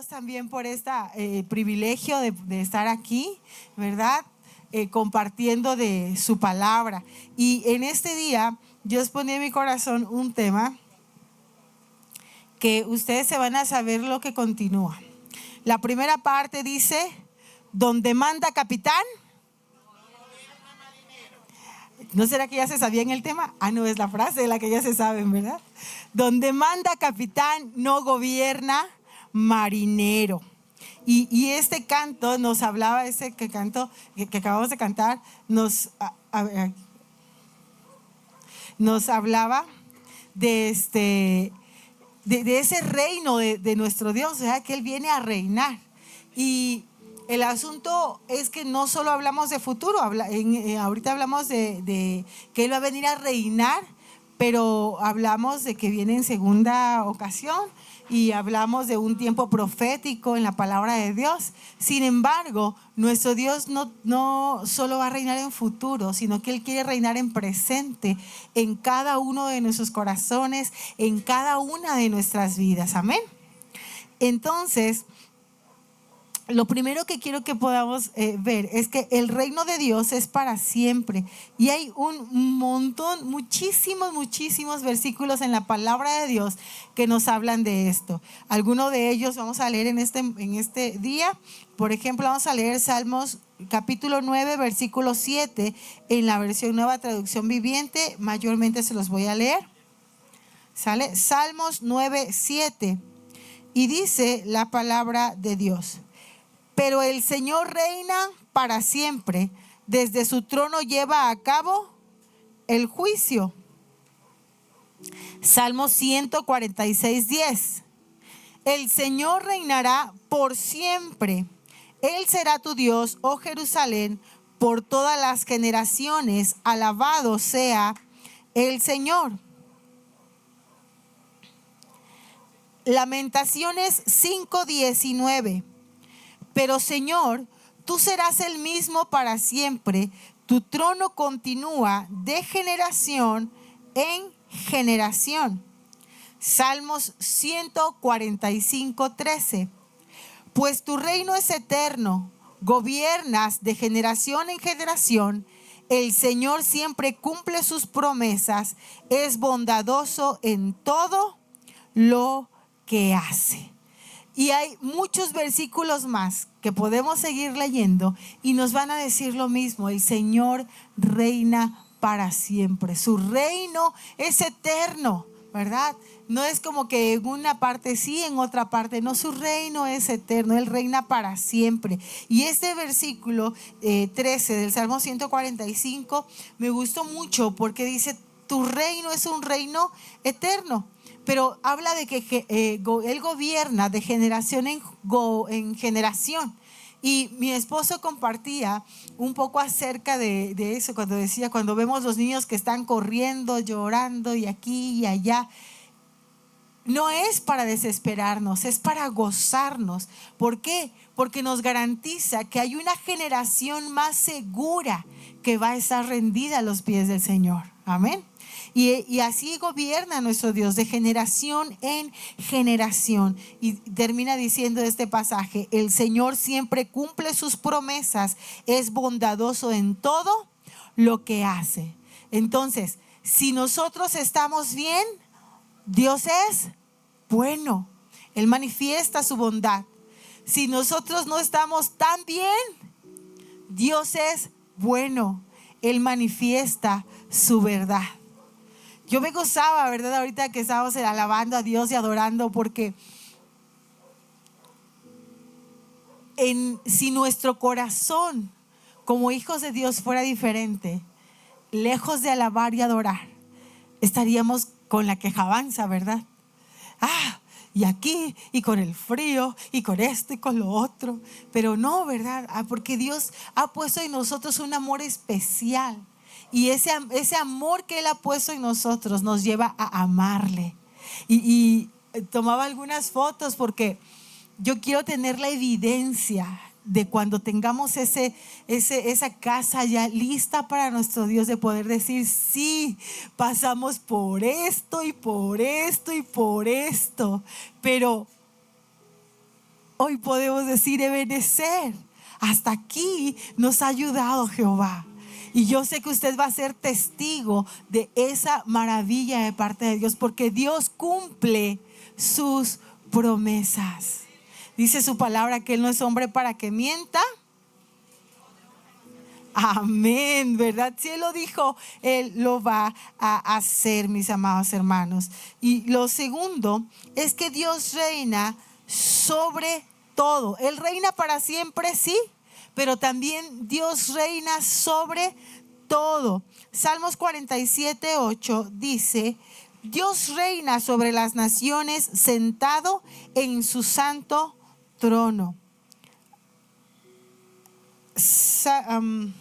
Dios también por este privilegio de estar aquí, ¿verdad? Compartiendo de su palabra. Y en este día Dios ponía en mi corazón un tema que ustedes se van a saber lo que continúa. La primera parte dice, donde manda capitán. ¿No será que ya se sabían el tema? Ah, no, es la frase de la que ya se saben, ¿verdad? Donde manda capitán, no gobierna marinero. Y este canto nos hablaba, ese canto que acabamos de cantar, nos hablaba de ese reino de nuestro Dios, ¿verdad? Que Él viene a reinar. Y el asunto es que no solo hablamos de futuro, ahorita hablamos de que Él va a venir a reinar, pero hablamos de que viene en segunda ocasión y hablamos de un tiempo profético en la palabra de Dios. Sin embargo, nuestro Dios no solo va a reinar en futuro, sino que Él quiere reinar en presente, en cada uno de nuestros corazones, en cada una de nuestras vidas. Amén. Entonces, lo primero que quiero que podamos ver es que el reino de Dios es para siempre. Y hay un montón, muchísimos versículos en la palabra de Dios que nos hablan de esto. Algunos de ellos vamos a leer en este día. Por ejemplo, vamos a leer Salmos capítulo 9, versículo 7 en la versión Nueva Traducción Viviente. Mayormente se los voy a leer. ¿Sale? Salmos 9, 7. Y dice la palabra de Dios. Pero el Señor reina para siempre. Desde su trono lleva a cabo el juicio. Salmo 146, 10. El Señor reinará por siempre. Él será tu Dios, oh Jerusalén, por todas las generaciones. Alabado sea el Señor. Lamentaciones 5:19. Pero Señor, tú serás el mismo para siempre. Tu trono continúa de generación en generación. Salmos 145:13. Pues tu reino es eterno, gobiernas de generación en generación. El Señor siempre cumple sus promesas, es bondadoso en todo lo que hace. Y hay muchos versículos más que podemos seguir leyendo y nos van a decir lo mismo. El Señor reina para siempre. Su reino es eterno, ¿verdad? No es como que en una parte sí, en otra parte no. Su reino es eterno. Él reina para siempre. Y este versículo 13 del Salmo 145 me gustó mucho porque dice, tu reino es un reino eterno. Pero habla de que Él gobierna de generación en generación. Y mi esposo compartía un poco acerca de eso cuando decía, cuando vemos los niños que están corriendo, llorando y aquí y allá, no es para desesperarnos, es para gozarnos. ¿Por qué? Porque nos garantiza que hay una generación más segura que va a estar rendida a los pies del Señor. Amén. Y así gobierna nuestro Dios de generación en generación. Y termina diciendo este pasaje, el Señor siempre cumple sus promesas, es bondadoso en todo lo que hace. Entonces, si nosotros estamos bien, Dios es bueno. Él manifiesta su bondad. Si nosotros no estamos tan bien, Dios es bueno. Él manifiesta su verdad. Yo me gozaba, ¿verdad? Ahorita que estábamos alabando a Dios y adorando, porque si nuestro corazón como hijos de Dios fuera diferente, lejos de alabar y adorar, estaríamos con la quejabanza, ¿verdad? Y aquí, y con el frío, y con esto, y con lo otro. Pero no, ¿verdad? Porque Dios ha puesto en nosotros un amor especial. Y ese amor que Él ha puesto en nosotros nos lleva a amarle. Y tomaba algunas fotos porque yo quiero tener la evidencia de cuando tengamos esa casa ya lista para nuestro Dios, de poder decir, sí, pasamos por esto y por esto y por esto. Pero hoy podemos decir Ebenezer. Hasta aquí nos ha ayudado Jehová. Y yo sé que usted va a ser testigo de esa maravilla de parte de Dios, porque Dios cumple sus promesas. Dice su palabra que Él no es hombre para que mienta. Amén, ¿verdad? Si Él lo dijo, Él lo va a hacer, mis amados hermanos. Y lo segundo es que Dios reina sobre todo. Él reina para siempre, sí, pero también Dios reina sobre todo. Salmos 47:8 dice: Dios reina sobre las naciones sentado en su santo trono. Salmo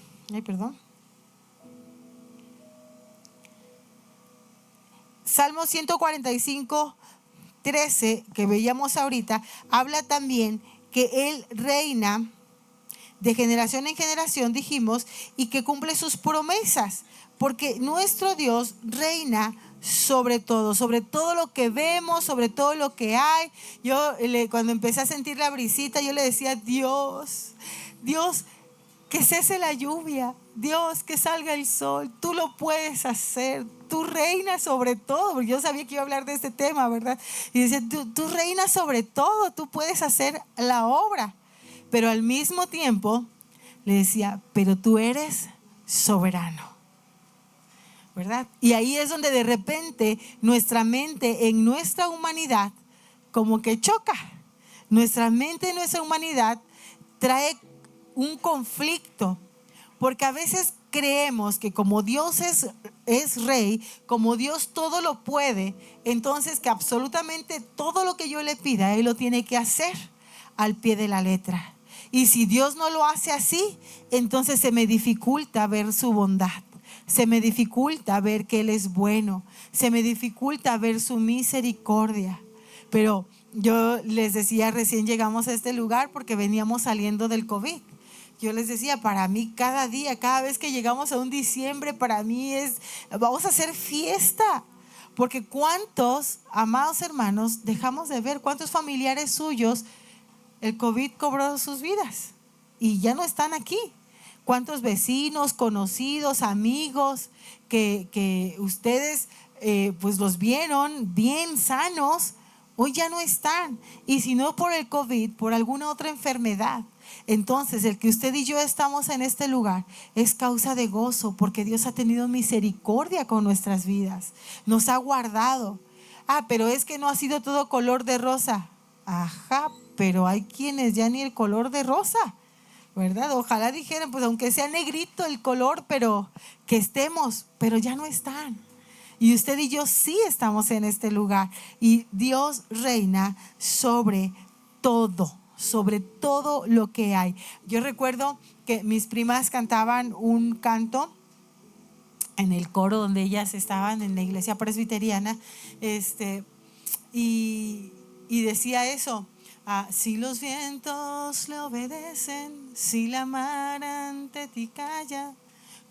145:13 que veíamos ahorita, habla también que Él reina de generación en generación, dijimos, y que cumple sus promesas, porque nuestro Dios reina sobre todo lo que vemos, sobre todo lo que hay. Yo cuando empecé a sentir la brisita, yo le decía: Dios, que cese la lluvia, Dios, que salga el sol, tú lo puedes hacer, tú reinas sobre todo, porque yo sabía que iba a hablar de este tema, ¿verdad? Y decía: tú reinas sobre todo, tú puedes hacer la obra. Pero al mismo tiempo le decía: pero tú eres soberano, ¿verdad? Y ahí es donde de repente nuestra mente en nuestra humanidad como que choca. Nuestra mente en nuestra humanidad trae un conflicto, porque a veces creemos que como Dios es rey, como Dios todo lo puede, entonces que absolutamente todo lo que yo le pida, Él lo tiene que hacer al pie de la letra. Y si Dios no lo hace así, entonces se me dificulta ver su bondad, se me dificulta ver que Él es bueno, se me dificulta ver su misericordia. Pero yo les decía, recién llegamos a este lugar porque veníamos saliendo del COVID. Yo les decía, para mí cada día, cada vez que llegamos a un diciembre, para mí vamos a hacer fiesta. Porque cuántos, amados hermanos, dejamos de ver, cuántos familiares suyos el COVID cobró sus vidas y ya no están aquí. Cuántos vecinos, conocidos, amigos que ustedes pues los vieron bien sanos, hoy ya no están. Y si no por el COVID, por alguna otra enfermedad. Entonces el que usted y yo estamos en este lugar es causa de gozo, porque Dios ha tenido misericordia con nuestras vidas, nos ha guardado. Pero es que no ha sido todo color de rosa. Ajá, pero hay quienes ya ni el color de rosa, ¿verdad? Ojalá dijeran, pues aunque sea negrito el color, pero que estemos, pero ya no están. Y usted y yo sí estamos en este lugar, y Dios reina sobre todo lo que hay. Yo recuerdo que mis primas cantaban un canto en el coro donde ellas estaban en la iglesia presbiteriana, y decía eso: si los vientos le obedecen, si la mar ante ti calla,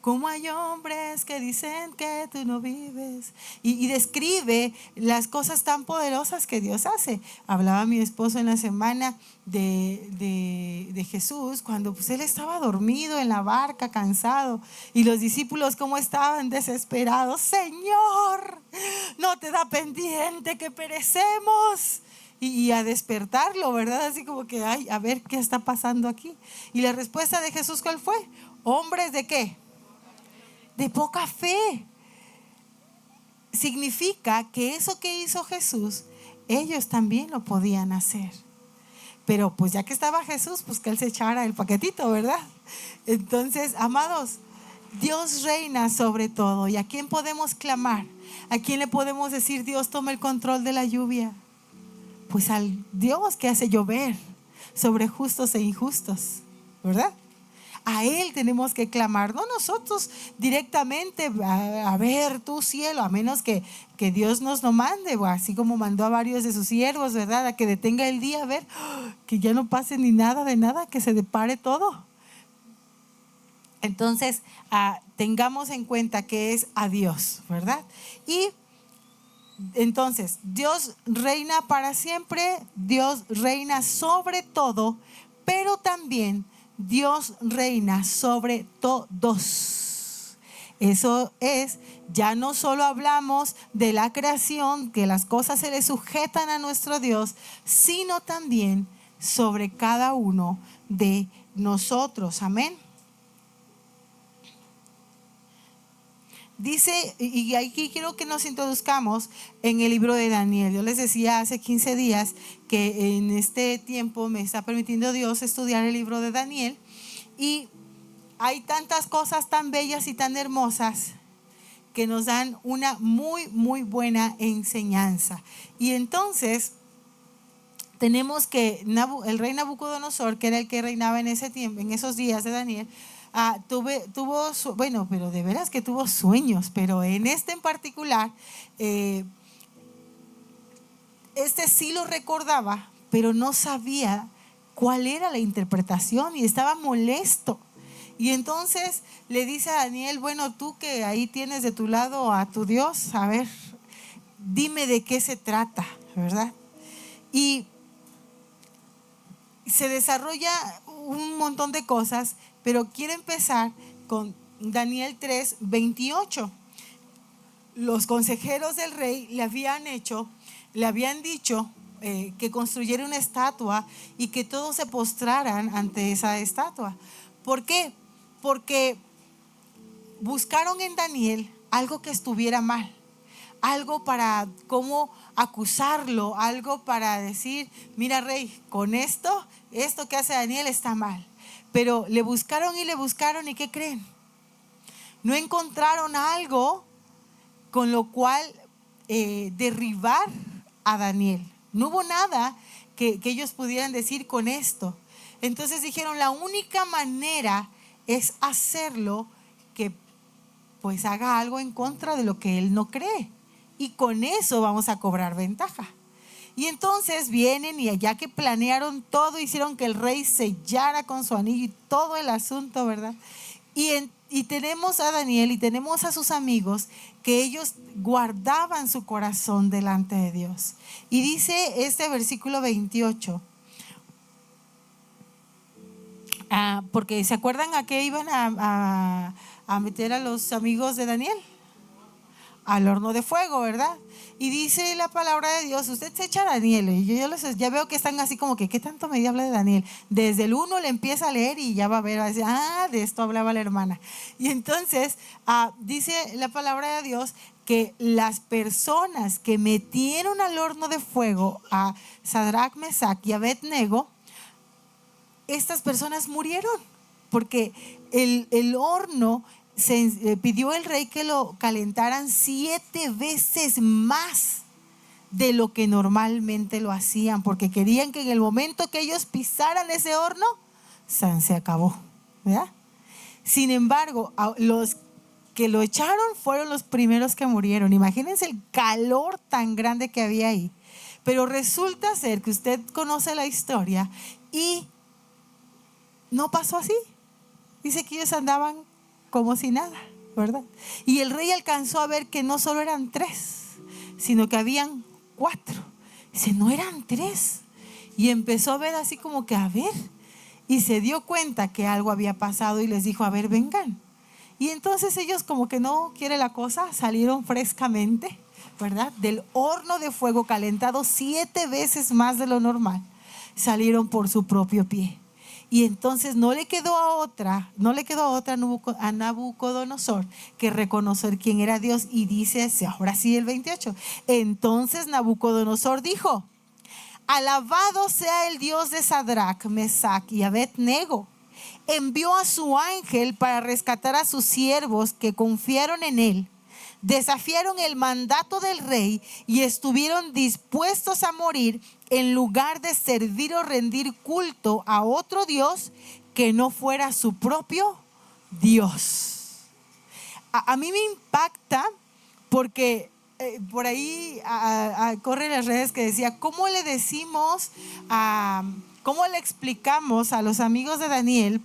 como hay hombres que dicen que tú no vives. Y describe las cosas tan poderosas que Dios hace. Hablaba mi esposo en la semana de Jesús, cuando pues él estaba dormido en la barca, cansado, y los discípulos cómo estaban desesperados: Señor, no te da pendiente que perecemos. Y a despertarlo, ¿verdad? Así como que, ay, a ver qué está pasando aquí. Y la respuesta de Jesús, ¿cuál fue? ¿Hombres de qué? De poca fe. Significa que eso que hizo Jesús, ellos también lo podían hacer. Pero pues ya que estaba Jesús, pues que Él se echara el paquetito, ¿verdad? Entonces, amados, Dios reina sobre todo. ¿Y a quién podemos clamar? ¿A quién le podemos decir: Dios, toma el control de la lluvia? Pues al Dios que hace llover sobre justos e injustos, ¿verdad? A Él tenemos que clamar, no nosotros directamente: a ver tu cielo, a menos que Dios nos lo mande, así como mandó a varios de sus siervos, ¿verdad? A que detenga el día, a ver, que ya no pase ni nada de nada, que se depare todo. Entonces, tengamos en cuenta que es a Dios, ¿verdad? Y Entonces, Dios reina para siempre, Dios reina sobre todo, pero también Dios reina sobre todos. Eso es, ya no solo hablamos de la creación, que las cosas se le sujetan a nuestro Dios, sino también sobre cada uno de nosotros. Amén. Dice, y aquí quiero que nos introduzcamos en el libro de Daniel. Yo les decía hace 15 días que en este tiempo me está permitiendo Dios estudiar el libro de Daniel, y hay tantas cosas tan bellas y tan hermosas que nos dan una muy, muy buena enseñanza. Y entonces tenemos que el rey Nabucodonosor, que era el que reinaba en ese tiempo, en esos días de Daniel, bueno, pero de veras que tuvo sueños, pero en este en particular, este sí lo recordaba, pero no sabía cuál era la interpretación y estaba molesto. Y entonces le dice a Daniel, bueno, tú que ahí tienes de tu lado a tu Dios, a ver, dime de qué se trata, ¿verdad? Y se desarrolla un montón de cosas, pero quiero empezar con Daniel 3:28. Los consejeros del rey le habían dicho que construyera una estatua y que todos se postraran ante esa estatua. ¿Por qué? Porque buscaron en Daniel algo que estuviera mal, algo para cómo acusarlo, algo para decir, mira rey, con esto que hace Daniel está mal. Pero le buscaron y ¿qué creen? No encontraron algo con lo cual derribar a Daniel. No hubo nada que ellos pudieran decir con esto. Entonces dijeron, la única manera es hacerlo que pues haga algo en contra de lo que él no cree, y con eso vamos a cobrar ventaja. Y entonces vienen, y allá que planearon todo, hicieron que el rey sellara con su anillo y todo el asunto, ¿verdad? Y tenemos a Daniel y tenemos a sus amigos que ellos guardaban su corazón delante de Dios. Y dice este versículo 28, porque ¿se acuerdan a qué iban a meter a los amigos de Daniel? Al horno de fuego, ¿verdad? Y dice la palabra de Dios, usted se echa a Daniel, y yo ya veo que están así como que, ¿qué tanto me habla de Daniel? Desde el 1 le empieza a leer y ya va a ver, va a decir, de esto hablaba la hermana. Y entonces dice la palabra de Dios que las personas que metieron al horno de fuego a Sadrach, Mesach y Abednego, estas personas murieron, porque el horno pidió el rey que lo calentaran 7 veces más de lo que normalmente lo hacían, porque querían que en el momento que ellos pisaran ese horno, se acabó, ¿verdad? Sin embargo, los que lo echaron fueron los primeros que murieron. Imagínense el calor tan grande que había ahí. Pero resulta ser que usted conoce la historia y no pasó así. Dice que ellos andaban como si nada, ¿verdad? Y el rey alcanzó a ver que no solo eran 3, sino que habían 4. Dice, no eran 3. Y empezó a ver así como que, a ver, y se dio cuenta que algo había pasado y les dijo, a ver, vengan. Y entonces ellos, como que no quiere la cosa, salieron frescamente, ¿verdad? Del horno de fuego calentado 7 veces más de lo normal. Salieron por su propio pie. Y entonces no le quedó a otra a Nabucodonosor que reconocer quién era Dios. Y dice, ahora sí el 28, entonces Nabucodonosor dijo, alabado sea el Dios de Sadrach, Mesach y Abednego. Envió a su ángel para rescatar a sus siervos que confiaron en él. Desafiaron el mandato del rey y estuvieron dispuestos a morir en lugar de servir o rendir culto a otro Dios que no fuera su propio Dios. A mí me impacta porque por ahí corren las redes que decía, ¿cómo le explicamos a los amigos de Daniel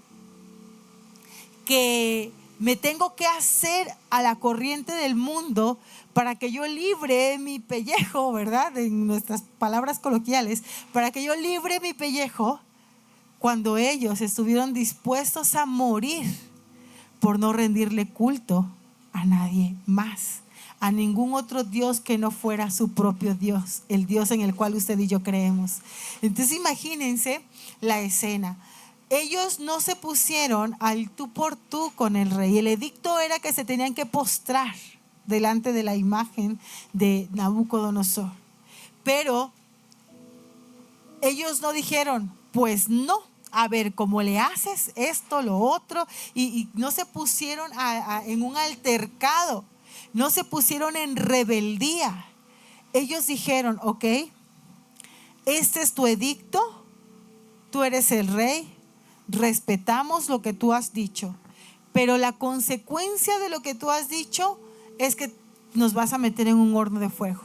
que Me tengo que hacer a la corriente del mundo para que yo libre mi pellejo, ¿verdad? En nuestras palabras coloquiales, para que yo libre mi pellejo, cuando ellos estuvieron dispuestos a morir por no rendirle culto a nadie más, a ningún otro Dios que no fuera su propio Dios, el Dios en el cual usted y yo creemos. Entonces imagínense la escena. Ellos no se pusieron al tú por tú con el rey. El edicto era que se tenían que postrar delante de la imagen de Nabucodonosor. Pero ellos no dijeron, pues no, a ver, ¿cómo le haces esto, lo otro? Y no se pusieron en un altercado, no se pusieron en rebeldía. Ellos dijeron, ok, este es tu edicto, tú eres el rey, respetamos lo que tú has dicho, pero la consecuencia de lo que tú has dicho es que nos vas a meter en un horno de fuego.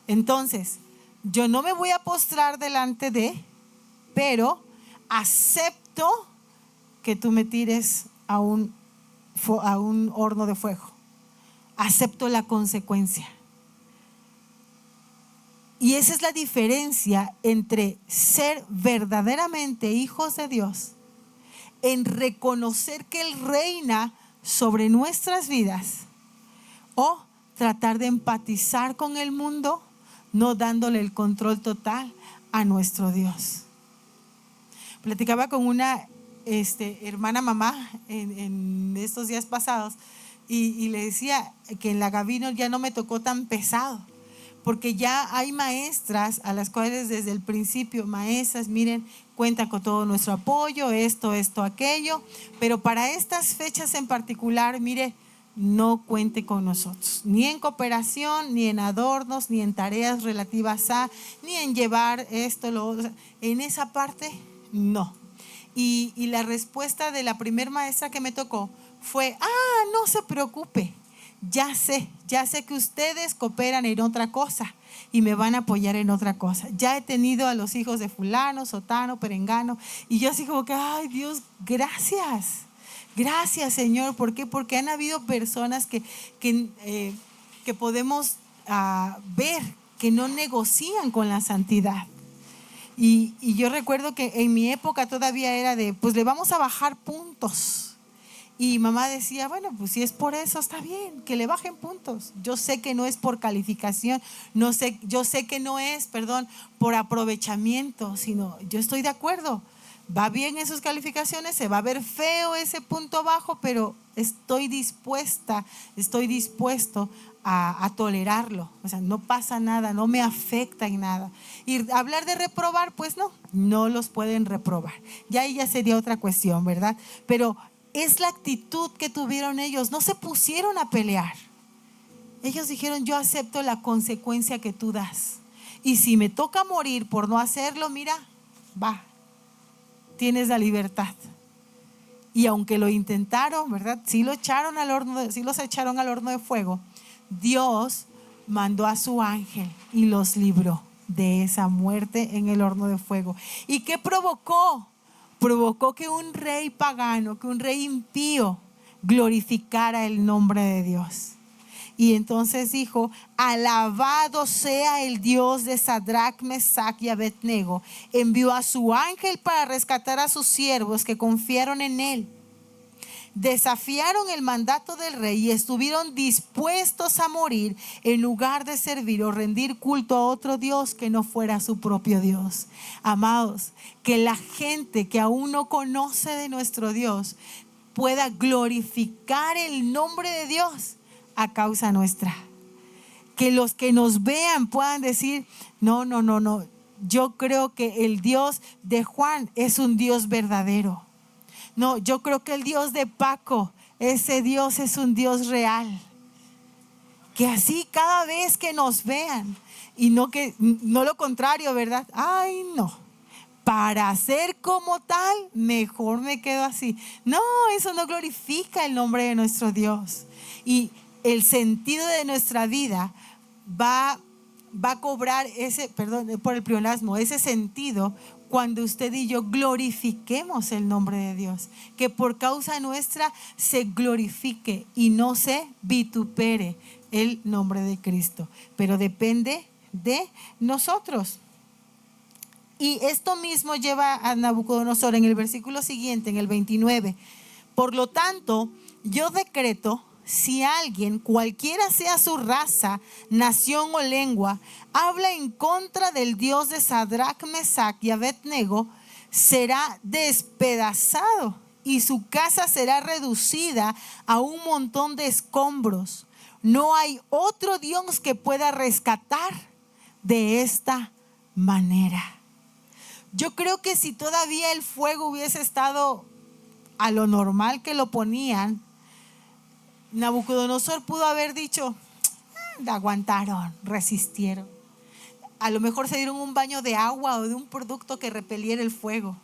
Entonces, yo no me voy a postrar delante de, pero acepto que tú me tires a un horno de fuego. Acepto la consecuencia. Y esa es la diferencia entre ser verdaderamente hijos de Dios, en reconocer que Él reina sobre nuestras vidas, o tratar de empatizar con el mundo, no dándole el control total a nuestro Dios. Platicaba con una hermana mamá en estos días pasados y le decía que en la Gavino ya no me tocó tan pesado, porque ya hay maestras a las cuales desde el principio, maestras, miren, cuenta con todo nuestro apoyo, esto, aquello, pero para estas fechas en particular, mire, no cuente con nosotros, ni en cooperación, ni en adornos, ni en tareas relativas a, ni en llevar esto, lo otro. En esa parte, no. Y la respuesta de la primer maestra que me tocó fue, no se preocupe, ya sé que ustedes cooperan en otra cosa y me van a apoyar en otra cosa. Ya he tenido a los hijos de fulano, sotano, perengano, y yo así como que, ay Dios, gracias Señor. ¿Por qué? Porque han habido personas que podemos ver que no negocian con la santidad. Y yo recuerdo que en mi época todavía era de, pues le vamos a bajar puntos. Y mamá decía, bueno, pues si es por eso está bien, que le bajen puntos. Yo sé que no es por calificación, yo sé que no es, por aprovechamiento, sino yo estoy de acuerdo. Va bien en sus calificaciones, se va a ver feo ese punto bajo, pero estoy dispuesto a tolerarlo. O sea, no pasa nada, no me afecta en nada. Y hablar de reprobar, pues no los pueden reprobar. Ya ahí ya sería otra cuestión, ¿verdad? Pero es la actitud que tuvieron ellos. No se pusieron a pelear. Ellos dijeron, yo acepto la consecuencia que tú das. Y si me toca morir por no hacerlo, mira, va, tienes la libertad. Y aunque lo intentaron, ¿verdad? Sí los echaron al horno de fuego. Dios mandó a su ángel y los libró de esa muerte en el horno de fuego. ¿Y qué provocó? Provocó que un rey pagano, que un rey impío glorificara el nombre de Dios. Y entonces dijo, alabado sea el Dios de Sadrach, Mesach y Abednego. Envió a su ángel para rescatar a sus siervos que confiaron en él. Desafiaron el mandato del rey y estuvieron dispuestos a morir en lugar de servir o rendir culto a otro Dios que no fuera su propio Dios. Amados, que la gente que aún no conoce de nuestro Dios pueda glorificar el nombre de Dios a causa nuestra. Que los que nos vean puedan decir, no, yo creo que el Dios de Juan es un Dios verdadero. No, yo creo que el Dios de Paco, ese Dios es un Dios real. Que así cada vez que nos vean, y no lo contrario, ¿verdad? Ay, no. Para ser como tal, mejor me quedo así. No, eso no glorifica el nombre de nuestro Dios. Y el sentido de nuestra vida va a cobrar por el pleonasmo, ese sentido cuando usted y yo glorifiquemos el nombre de Dios, que por causa nuestra se glorifique y no se vitupere el nombre de Cristo, pero depende de nosotros. Y esto mismo lleva a Nabucodonosor en el versículo siguiente, en el 29. Por lo tanto, yo decreto, si alguien, cualquiera sea su raza, nación o lengua, habla en contra del Dios de Sadrach, Mesach y Abednego, será despedazado y su casa será reducida a un montón de escombros. No hay otro Dios que pueda rescatar de esta manera. Yo creo que si todavía el fuego hubiese estado a lo normal que lo ponían, Nabucodonosor pudo haber dicho, aguantaron, resistieron. A lo mejor se dieron un baño de agua o de un producto que repeliera el fuego.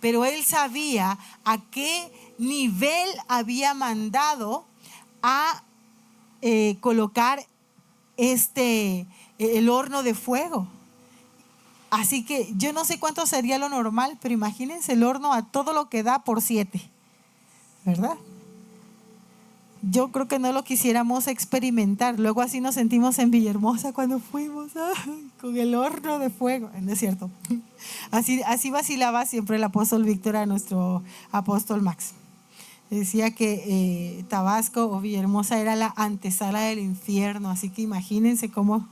Pero él sabía a qué nivel había mandado a colocar el horno de fuego. Así que yo no sé cuánto sería lo normal, pero imagínense el horno a todo lo que da por 7, ¿verdad? Yo creo que no lo quisiéramos experimentar. Luego así nos sentimos en Villahermosa cuando fuimos con el horno de fuego. No es cierto. Así vacilaba siempre el apóstol Víctor a nuestro apóstol Max. Decía que Tabasco o Villahermosa era la antesala del infierno. Así que imagínense cómo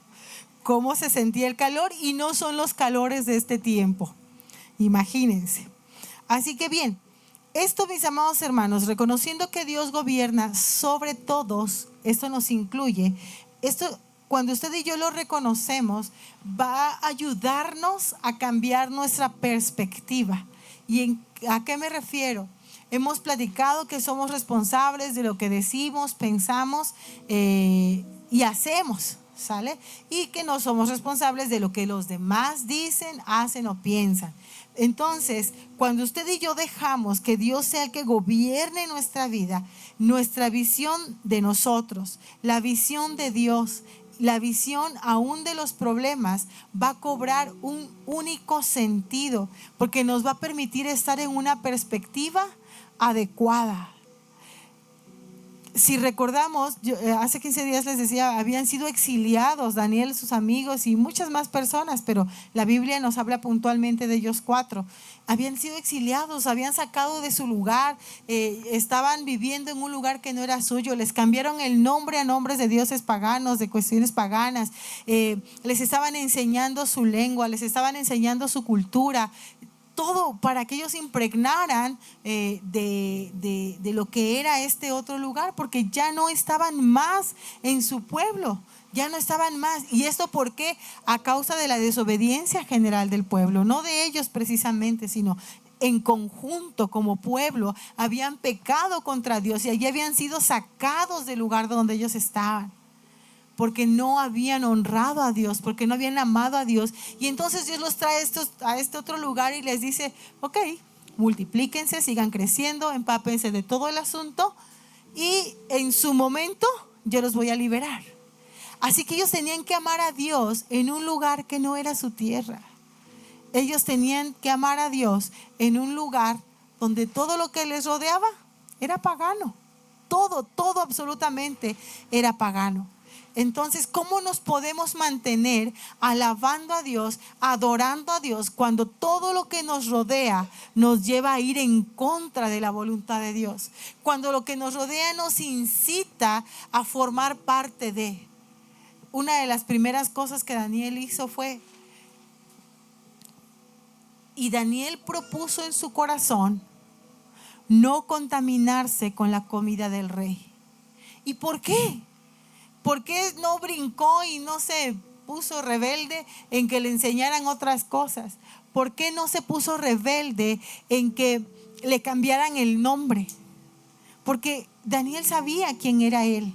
se sentía el calor, y no son los calores de este tiempo. Imagínense. Así que bien, esto, mis amados hermanos, reconociendo que Dios gobierna sobre todos, esto nos incluye, esto cuando usted y yo lo reconocemos, va a ayudarnos a cambiar nuestra perspectiva. ¿Y a qué me refiero? Hemos platicado que somos responsables de lo que decimos, pensamos y hacemos, ¿sale? Y que no somos responsables de lo que los demás dicen, hacen o piensan. Entonces, cuando usted y yo dejamos que Dios sea el que gobierne nuestra vida, nuestra visión de nosotros, la visión de Dios, la visión aún de los problemas va a cobrar un único sentido, porque nos va a permitir estar en una perspectiva adecuada. Si recordamos, hace 15 días les decía, habían sido exiliados Daniel, sus amigos y muchas más personas, pero la Biblia nos habla puntualmente de ellos 4. Habían sido exiliados, habían sacado de su lugar, estaban viviendo en un lugar que no era suyo, les cambiaron el nombre a nombres de dioses paganos, de cuestiones paganas, les estaban enseñando su lengua, les estaban enseñando su cultura. Todo para que ellos impregnaran de lo que era este otro lugar, porque ya no estaban más en su pueblo, ya no estaban más. ¿Y esto por qué? A causa de la desobediencia general del pueblo, no de ellos precisamente, sino en conjunto como pueblo habían pecado contra Dios y allí habían sido sacados del lugar donde ellos estaban, porque no habían honrado a Dios, porque no habían amado a Dios. Y entonces Dios los trae a este otro lugar y les dice, ok, multiplíquense, sigan creciendo, empápense de todo el asunto y en su momento yo los voy a liberar. Así que ellos tenían que amar a Dios en un lugar que no era su tierra. Ellos tenían que amar a Dios en un lugar donde todo lo que les rodeaba era pagano. Todo absolutamente era pagano. Entonces, ¿cómo nos podemos mantener alabando a Dios, adorando a Dios, cuando todo lo que nos rodea nos lleva a ir en contra de la voluntad de Dios? Cuando lo que nos rodea nos incita a formar parte de. Una de las primeras cosas que Daniel hizo fue, y Daniel propuso en su corazón no contaminarse con la comida del rey. ¿Y por qué? ¿Por qué no brincó y no se puso rebelde en que le enseñaran otras cosas? ¿Por qué no se puso rebelde en que le cambiaran el nombre? Porque Daniel sabía quién era él.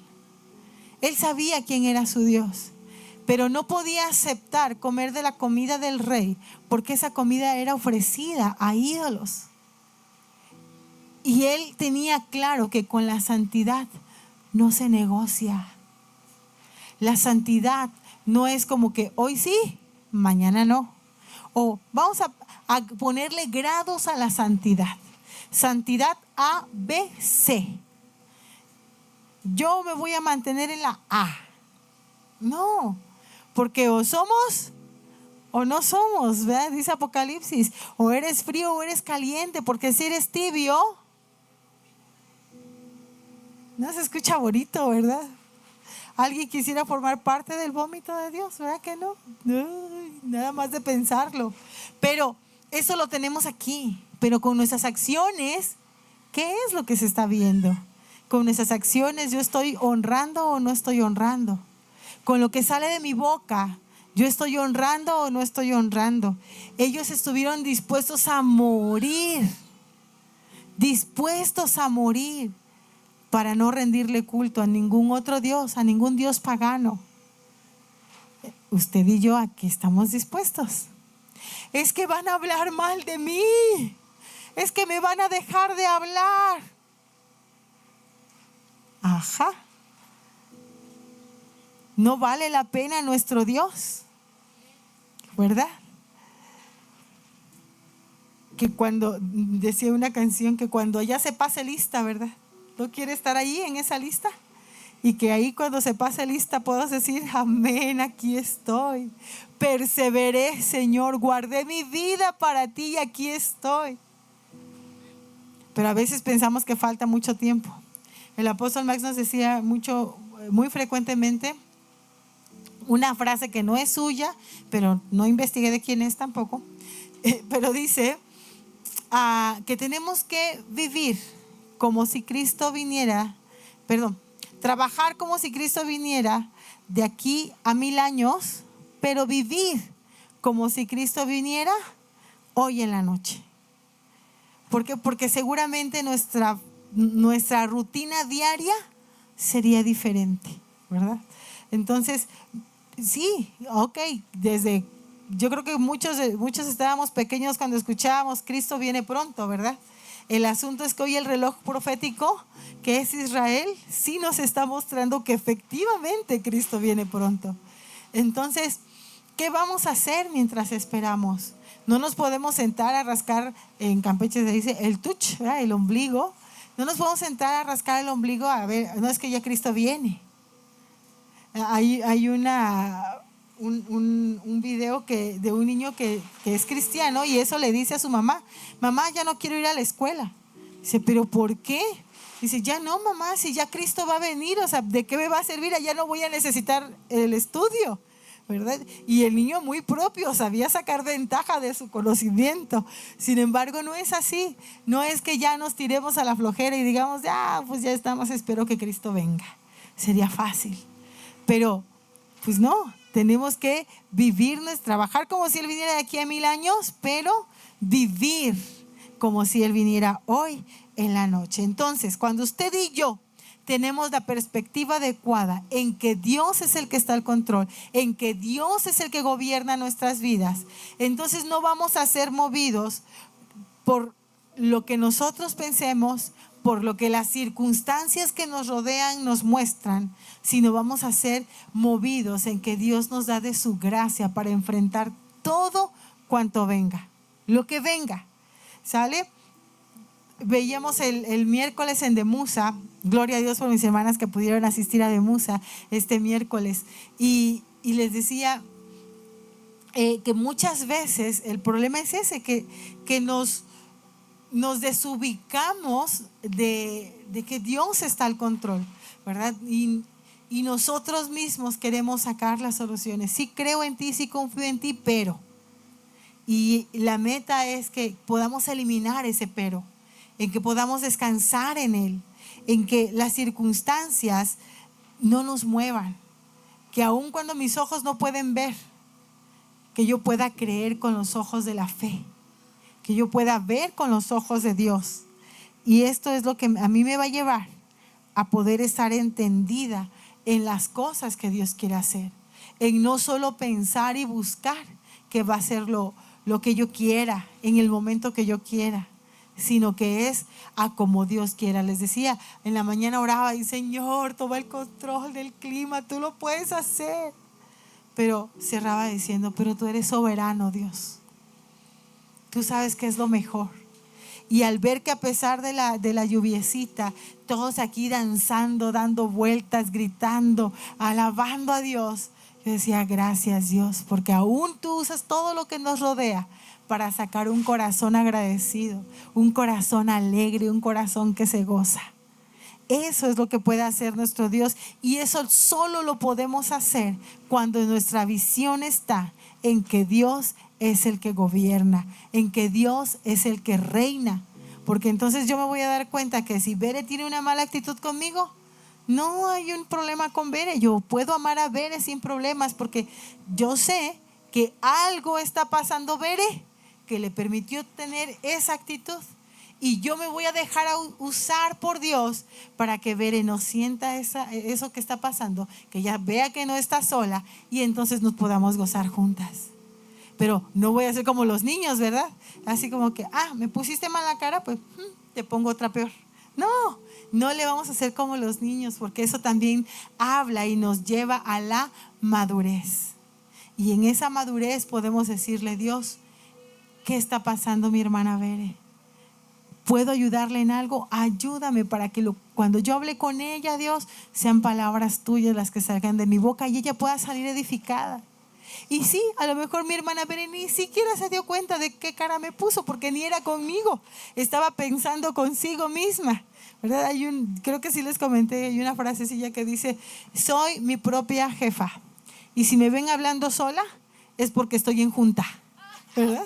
Él sabía quién era su Dios. Pero no podía aceptar comer de la comida del rey, porque esa comida era ofrecida a ídolos. Y él tenía claro que con la santidad no se negocia. La santidad no es como que hoy sí, mañana no. O vamos a ponerle grados a la santidad. Santidad A, B, C. Yo me voy a mantener en la A. No, porque o somos o no somos, ¿verdad? Dice Apocalipsis, o eres frío o eres caliente, porque si eres tibio, no se escucha bonito, ¿verdad? ¿Alguien quisiera formar parte del vómito de Dios? ¿Verdad que no? Nada más de pensarlo. Pero eso lo tenemos aquí. Pero con nuestras acciones, ¿qué es lo que se está viendo? Con nuestras acciones, ¿yo estoy honrando o no estoy honrando? Con lo que sale de mi boca, ¿yo estoy honrando o no estoy honrando? Ellos estuvieron dispuestos a morir para no rendirle culto a ningún otro Dios, a ningún Dios pagano. Usted y yo aquí estamos dispuestos. Es que van a hablar mal de mí, es que me van a dejar de hablar. Ajá. No vale la pena nuestro Dios, ¿verdad? Que cuando, decía una canción, que cuando ya se pase lista, ¿verdad? ¿No quiere estar ahí en esa lista? Y que ahí cuando se pase lista puedas decir, amén, aquí estoy. Perseveré, Señor, guardé mi vida para ti y aquí estoy. Pero a veces pensamos que falta mucho tiempo. El apóstol Max nos decía muy frecuentemente, una frase que no es suya, pero no investigué de quién es tampoco, pero dice que tenemos que vivir como si Cristo viniera, trabajar como si Cristo viniera de aquí a 1000 años, pero vivir como si Cristo viniera hoy en la noche. ¿Por qué? Porque seguramente nuestra rutina diaria sería diferente, ¿verdad? Entonces, sí, ok, yo creo que muchos estábamos pequeños cuando escuchábamos Cristo viene pronto, ¿verdad? El asunto es que hoy el reloj profético, que es Israel, sí nos está mostrando que efectivamente Cristo viene pronto. Entonces, ¿qué vamos a hacer mientras esperamos? No nos podemos sentar a rascar, en Campeche se dice el tuch, ¿verdad? El ombligo. No nos podemos sentar a rascar el ombligo a ver, no es que ya Cristo viene. Hay un video de un niño que es cristiano y eso le dice a su mamá, mamá, ya no quiero ir a la escuela. Dice, ¿pero por qué? Dice, ya no, mamá, si ya Cristo va a venir, o sea, ¿de qué me va a servir? Ya no voy a necesitar el estudio, ¿verdad? Y el niño muy propio, sabía sacar ventaja de su conocimiento. Sin embargo, no es así. No es que ya nos tiremos a la flojera y digamos, pues ya estamos, espero que Cristo venga. Sería fácil. Pero, pues no, tenemos que trabajar como si Él viniera de aquí a 1000 años, pero vivir como si Él viniera hoy en la noche. Entonces, cuando usted y yo tenemos la perspectiva adecuada en que Dios es el que está al control, en que Dios es el que gobierna nuestras vidas, entonces no vamos a ser movidos por lo que nosotros pensemos, por lo que las circunstancias que nos rodean nos muestran, sino vamos a ser movidos en que Dios nos da de su gracia para enfrentar todo cuanto venga, lo que venga, ¿sale? Veíamos el miércoles en Demusa, gloria a Dios por mis hermanas que pudieron asistir a Demusa este miércoles, y les decía que muchas veces el problema es ese, que nos desubicamos de que Dios está al control, ¿verdad? Y nosotros mismos queremos sacar las soluciones. Sí creo en ti, sí confío en ti, pero. Y la meta es que podamos eliminar ese pero, en que podamos descansar en Él, en que las circunstancias no nos muevan, que aun cuando mis ojos no pueden ver, que yo pueda creer con los ojos de la fe, que yo pueda ver con los ojos de Dios. Y esto es lo que a mí me va a llevar a poder estar entendida en las cosas que Dios quiere hacer, en no solo pensar y buscar que va a ser lo que yo quiera, en el momento que yo quiera, sino que es a como Dios quiera. Les decía, en la mañana oraba y Señor, toma el control del clima, tú lo puedes hacer. Pero cerraba diciendo, pero tú eres soberano, Dios. tú sabes que es lo mejor. Y al ver que a pesar de la lluviecita, todos aquí danzando, dando vueltas, gritando, alabando a Dios, yo decía, gracias Dios, porque aún tú usas todo lo que nos rodea para sacar un corazón agradecido, un corazón alegre, un corazón que se goza. Eso es lo que puede hacer nuestro Dios, y eso solo lo podemos hacer cuando nuestra visión está en que Dios es el que gobierna, en que Dios es el que reina. Porque entonces yo me voy a dar cuenta que si Bere tiene una mala actitud conmigo, no hay un problema con Bere. Yo puedo amar a Bere sin problemas, porque yo sé que algo está pasando Bere que le permitió tener esa actitud. Y yo me voy a dejar usar por Dios para que Bere no sienta eso que está pasando, que ella vea que no está sola, y entonces nos podamos gozar juntas. Pero no voy a ser como los niños, ¿verdad? Así como que, me pusiste mala cara, pues te pongo otra peor. No le vamos a hacer como los niños, porque eso también habla y nos lleva a la madurez. Y en esa madurez podemos decirle, Dios, ¿qué está pasando mi hermana Bere? ¿Puedo ayudarle en algo? Ayúdame para que cuando yo hable con ella, Dios, sean palabras tuyas las que salgan de mi boca y ella pueda salir edificada. Y sí, a lo mejor mi hermana Bere ni siquiera se dio cuenta de qué cara me puso, porque ni era conmigo, estaba pensando consigo misma, ¿verdad? Creo que sí les comenté, hay una frasecilla que dice, soy mi propia jefa, y si me ven hablando sola es porque estoy en junta, ¿verdad?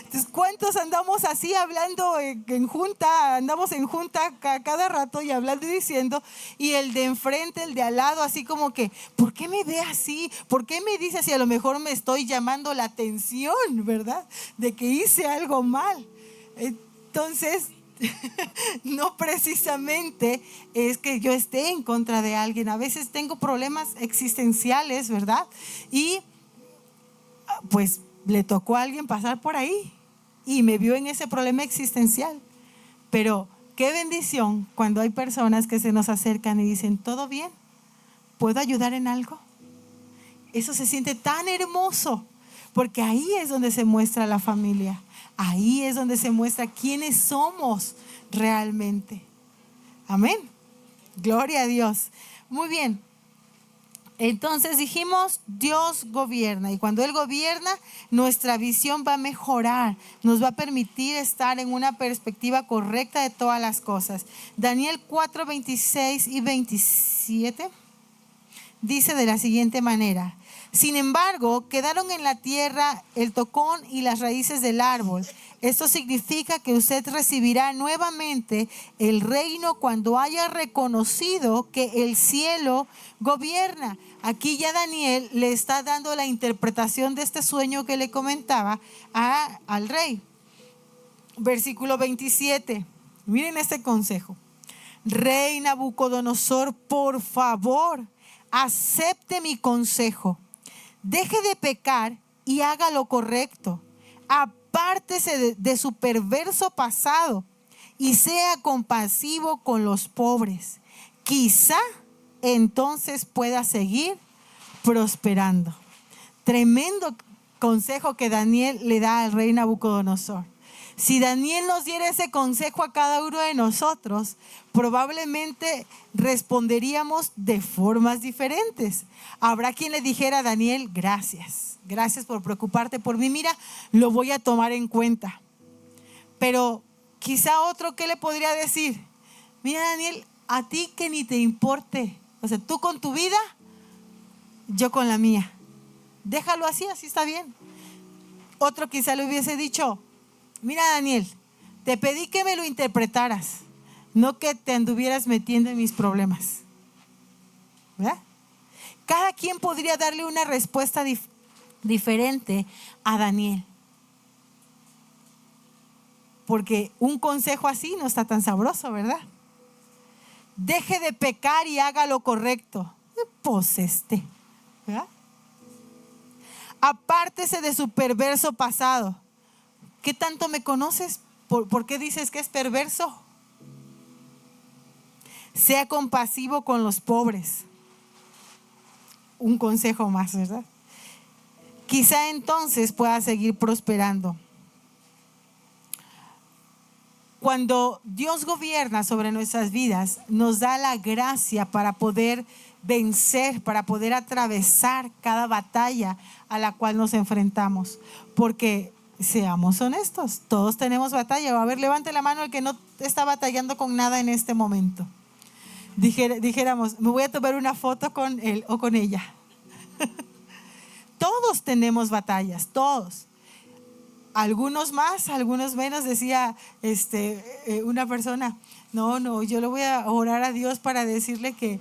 Entonces, ¿cuántos andamos así hablando en junta? Andamos en junta cada rato y hablando y diciendo, y el de enfrente, el de al lado, así como que, ¿por qué me ve así? ¿Por qué me dice así? A lo mejor me estoy llamando la atención, ¿verdad? De que hice algo mal. Entonces, no precisamente es que yo esté en contra de alguien. A veces tengo problemas existenciales, ¿verdad? Y pues le tocó a alguien pasar por ahí y me vio en ese problema existencial. Pero qué bendición cuando hay personas que se nos acercan y dicen, ¿todo bien? ¿Puedo ayudar en algo? Eso se siente tan hermoso, porque ahí es donde se muestra la familia. Ahí es donde se muestra quiénes somos realmente. Amén. Gloria a Dios. Muy bien. Entonces dijimos, Dios gobierna, y cuando Él gobierna, nuestra visión va a mejorar, nos va a permitir estar en una perspectiva correcta de todas las cosas. Daniel 4, 26 y 27 dice de la siguiente manera: sin embargo, quedaron en la tierra el tocón y las raíces del árbol. Esto significa que usted recibirá nuevamente el reino cuando haya reconocido que el cielo gobierna. Aquí ya Daniel le está dando la interpretación de este sueño que le comentaba al rey. Versículo 27. Miren este consejo. Rey Nabucodonosor, por favor, acepte mi consejo. Deje de pecar y haga lo correcto. Apártese de su perverso pasado y sea compasivo con los pobres. Quizá entonces pueda seguir prosperando. Tremendo consejo que Daniel le da al rey Nabucodonosor. Si Daniel nos diera ese consejo a cada uno de nosotros, probablemente responderíamos de formas diferentes. Habrá quien le dijera a Daniel, gracias por preocuparte por mí, mira, lo voy a tomar en cuenta. Pero quizá otro, ¿qué le podría decir? Mira, Daniel, a ti que ni te importe, o sea, tú con tu vida, yo con la mía. Déjalo así está bien. Otro quizá le hubiese dicho, mira, Daniel, te pedí que me lo interpretaras, no que te anduvieras metiendo en mis problemas. ¿Verdad? Cada quien podría darle una respuesta diferente a Daniel. Porque un consejo así no está tan sabroso, ¿verdad? Deje de pecar y haga lo correcto. Pues ¿verdad? Apártese de su perverso pasado. ¿Qué tanto me conoces? ¿Por qué dices que es perverso? Sea compasivo con los pobres. Un consejo más, ¿verdad? Quizá entonces pueda seguir prosperando. Cuando Dios gobierna sobre nuestras vidas, nos da la gracia para poder vencer, para poder atravesar cada batalla a la cual nos enfrentamos. Porque seamos honestos, todos tenemos batalla. A ver, levante la mano el que no está batallando con nada en este momento. Dijéramos, me voy a tomar una foto con él o con ella. Todos tenemos batallas, todos. Algunos más, algunos menos. Decía una persona, no, yo le voy a orar a Dios para decirle que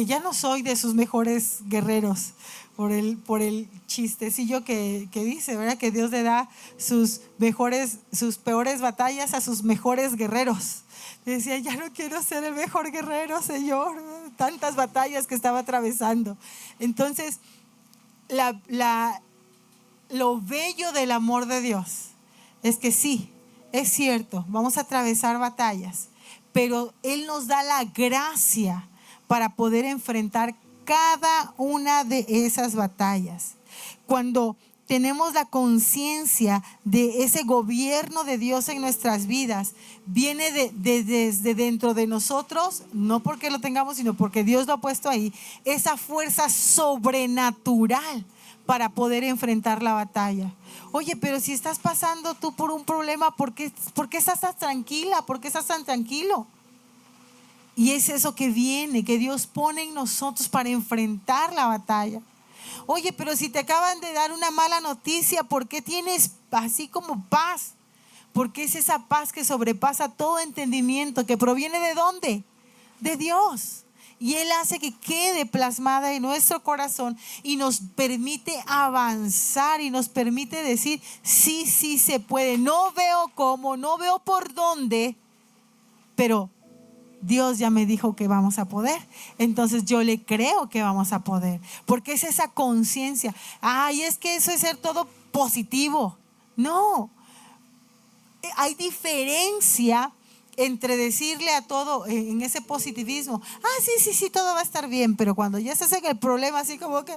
ya no soy de sus mejores guerreros, por el chistecillo que dice, ¿verdad? Que Dios le da sus peores batallas a sus mejores guerreros. Decía, ya no quiero ser el mejor guerrero, Señor, tantas batallas que estaba atravesando. Entonces, lo bello del amor de Dios es que sí, es cierto, vamos a atravesar batallas, pero Él nos da la gracia para poder enfrentar cada una de esas batallas. Cuando tenemos la conciencia de ese gobierno de Dios en nuestras vidas, viene desde dentro de nosotros, no porque lo tengamos, sino porque Dios lo ha puesto ahí, esa fuerza sobrenatural para poder enfrentar la batalla. Oye, pero si estás pasando tú por un problema, ¿por qué estás tan tranquila? ¿Por qué estás tan tranquilo? Y es eso que viene, que Dios pone en nosotros para enfrentar la batalla. Oye, pero si te acaban de dar una mala noticia, ¿por qué tienes así como paz? Porque es esa paz que sobrepasa todo entendimiento, que proviene ¿de dónde? De Dios. Y Él hace que quede plasmada en nuestro corazón y nos permite avanzar y nos permite decir, sí se puede. No veo cómo, no veo por dónde, pero Dios ya me dijo que vamos a poder. Entonces yo le creo que vamos a poder. Porque es esa conciencia. Ay, es que eso es ser todo positivo. No. Hay diferencia entre decirle a todo en ese positivismo, sí, todo va a estar bien, pero cuando ya estás en el problema, así como que,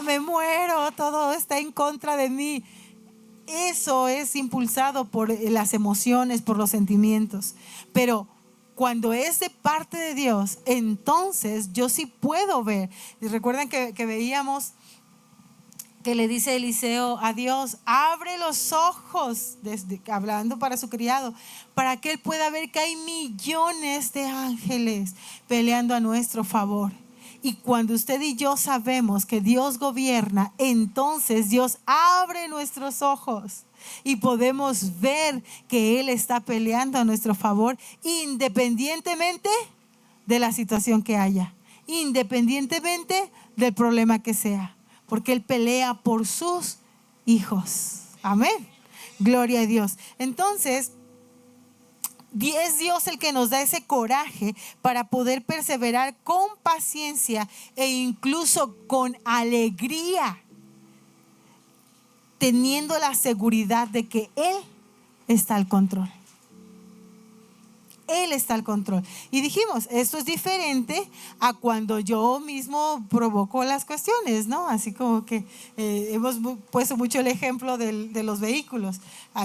me muero, todo está en contra de mí. Eso es impulsado por las emociones, por los sentimientos. Pero cuando es de parte de Dios, entonces yo sí puedo ver. Y recuerden que veíamos que le dice Eliseo a Dios, abre los ojos, hablando para su criado, para que él pueda ver que hay millones de ángeles peleando a nuestro favor. Y cuando usted y yo sabemos que Dios gobierna, entonces Dios abre nuestros ojos y podemos ver que Él está peleando a nuestro favor, independientemente de la situación que haya, independientemente del problema que sea. Porque Él pelea por sus hijos. Amén. Gloria a Dios. Entonces, es Dios el que nos da ese coraje para poder perseverar con paciencia e incluso con alegría, teniendo la seguridad de que Él está al control. Él está al control. Y dijimos, esto es diferente a cuando yo mismo provoco las cuestiones, ¿no? Así como que hemos puesto mucho el ejemplo de los vehículos.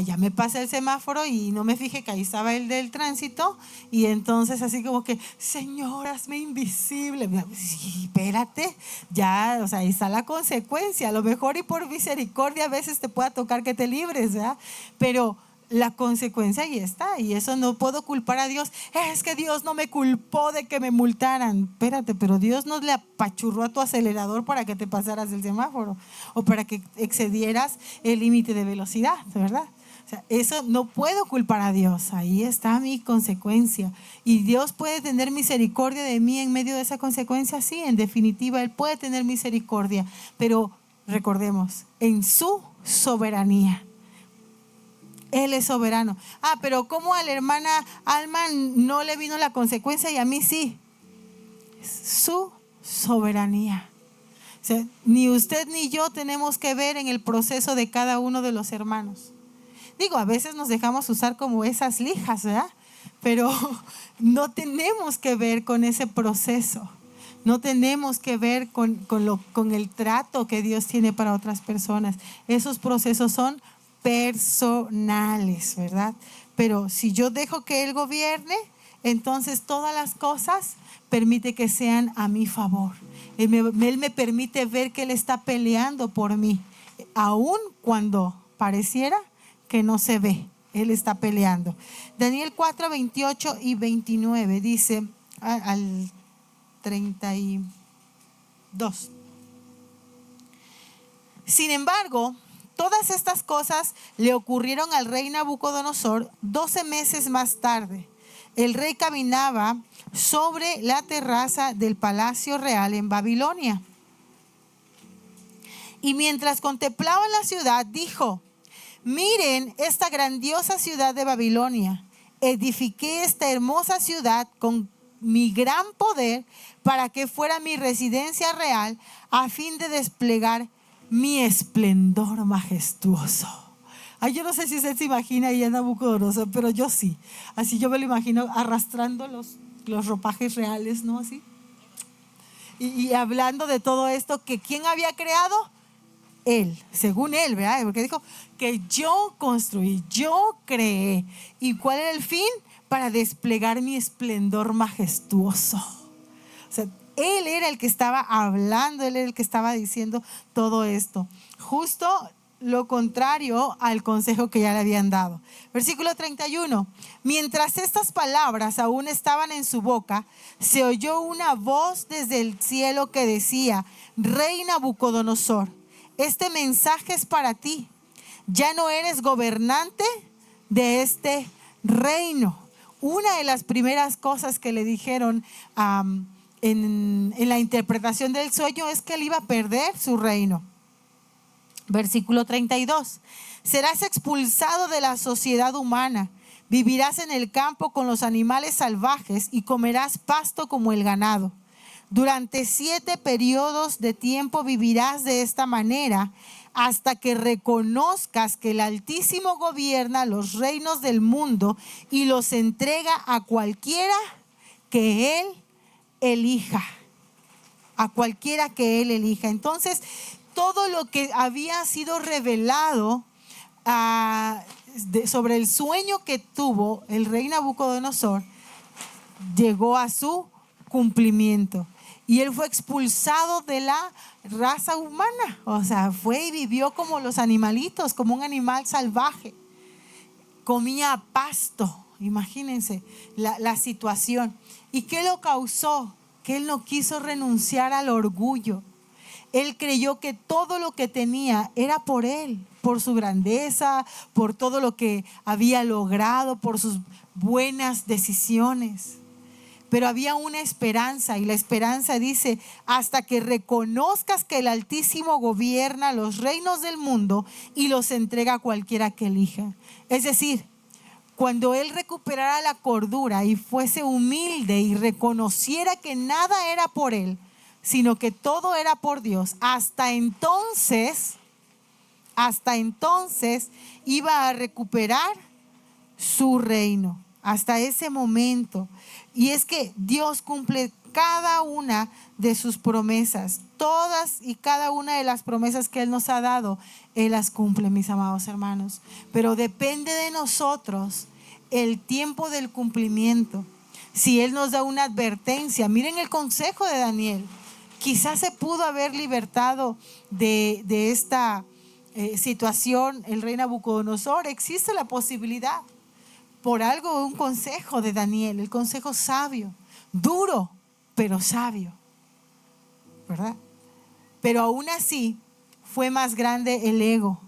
Ya me pasa el semáforo y no me fijé que ahí estaba el del tránsito, y entonces así como que, Señor, hazme invisible. Sí, espérate, ya, o sea, ahí está la consecuencia. A lo mejor y por misericordia a veces te pueda tocar que te libres, ¿verdad? Pero la consecuencia ahí está, y eso no puedo culpar a Dios. Es que Dios no me culpó de que me multaran. Espérate, pero Dios no le apachurró a tu acelerador para que te pasaras el semáforo o para que excedieras el límite de velocidad, ¿verdad? O sea, eso no puedo culpar a Dios. Ahí está mi consecuencia. Y Dios puede tener misericordia de mí en medio de esa consecuencia. Sí, en definitiva, Él puede tener misericordia. Pero recordemos, en su soberanía. Él es soberano. Pero ¿cómo a la hermana Alma no le vino la consecuencia y a mí sí? Su soberanía. O sea, ni usted ni yo tenemos que ver en el proceso de cada uno de los hermanos. Digo, a veces nos dejamos usar como esas lijas, ¿verdad? Pero no tenemos que ver con ese proceso. No tenemos que ver con el trato que Dios tiene para otras personas. Esos procesos son personales, ¿verdad? Pero si yo dejo que Él gobierne, entonces todas las cosas permite que sean a mi favor. Él me permite ver que Él está peleando por mí, aun cuando pareciera que no se ve. Él está peleando. Daniel 4, 28 y 29 dice al 32. Sin embargo, todas estas cosas le ocurrieron al rey Nabucodonosor 12 meses más tarde. El rey caminaba sobre la terraza del palacio real en Babilonia. Y mientras contemplaba la ciudad, dijo: miren esta grandiosa ciudad de Babilonia. Edifiqué esta hermosa ciudad con mi gran poder para que fuera mi residencia real, a fin de desplegar mi esplendor majestuoso. Ay, yo no sé si usted se imagina ahí a Nabucodonosor, pero yo sí. Así yo me lo imagino arrastrando los ropajes reales, ¿no? Así. Y hablando de todo esto, que ¿quién había creado? Él, según él, ¿verdad? Porque dijo que yo construí, yo creé. ¿Y cuál era el fin? Para desplegar mi esplendor majestuoso. O sea, él era el que estaba hablando, él era el que estaba diciendo todo esto. Justo lo contrario al consejo que ya le habían dado. Versículo 31. Mientras estas palabras aún estaban en su boca, se oyó una voz desde el cielo que decía: Rey Nabucodonosor, este mensaje es para ti. Ya no eres gobernante de este reino. Una de las primeras cosas que le dijeron en la interpretación del sueño es que él iba a perder su reino. Versículo 32. Serás expulsado de la sociedad humana. Vivirás en el campo con los animales salvajes y comerás pasto como el ganado. Durante 7 periodos de tiempo vivirás de esta manera, hasta que reconozcas que el Altísimo gobierna los reinos del mundo y los entrega a cualquiera que Él elija. A cualquiera que Él elija. Entonces, todo lo que había sido revelado sobre el sueño que tuvo el rey Nabucodonosor llegó a su cumplimiento. Y él fue expulsado de la raza humana. O sea, fue y vivió como los animalitos, como un animal salvaje. Comía pasto. Imagínense la situación. ¿Y qué lo causó? Que él no quiso renunciar al orgullo. Él creyó que todo lo que tenía era por él, por su grandeza, por todo lo que había logrado, por sus buenas decisiones. Pero había una esperanza, y la esperanza dice: hasta que reconozcas que el Altísimo gobierna los reinos del mundo y los entrega a cualquiera que elija. Es decir, cuando él recuperara la cordura y fuese humilde y reconociera que nada era por él, sino que todo era por Dios, hasta entonces iba a recuperar su reino. Hasta ese momento. Y es que Dios cumple cada una de sus promesas. Todas y cada una de las promesas que Él nos ha dado, Él las cumple, mis amados hermanos. Pero depende de nosotros el tiempo del cumplimiento. Si Él nos da una advertencia, miren el consejo de Daniel. Quizás se pudo haber libertado de esta situación el rey Nabucodonosor. Existe la posibilidad. Por algo un consejo de Daniel, el consejo sabio, duro, pero sabio, ¿verdad? Pero aún así fue más grande el ego,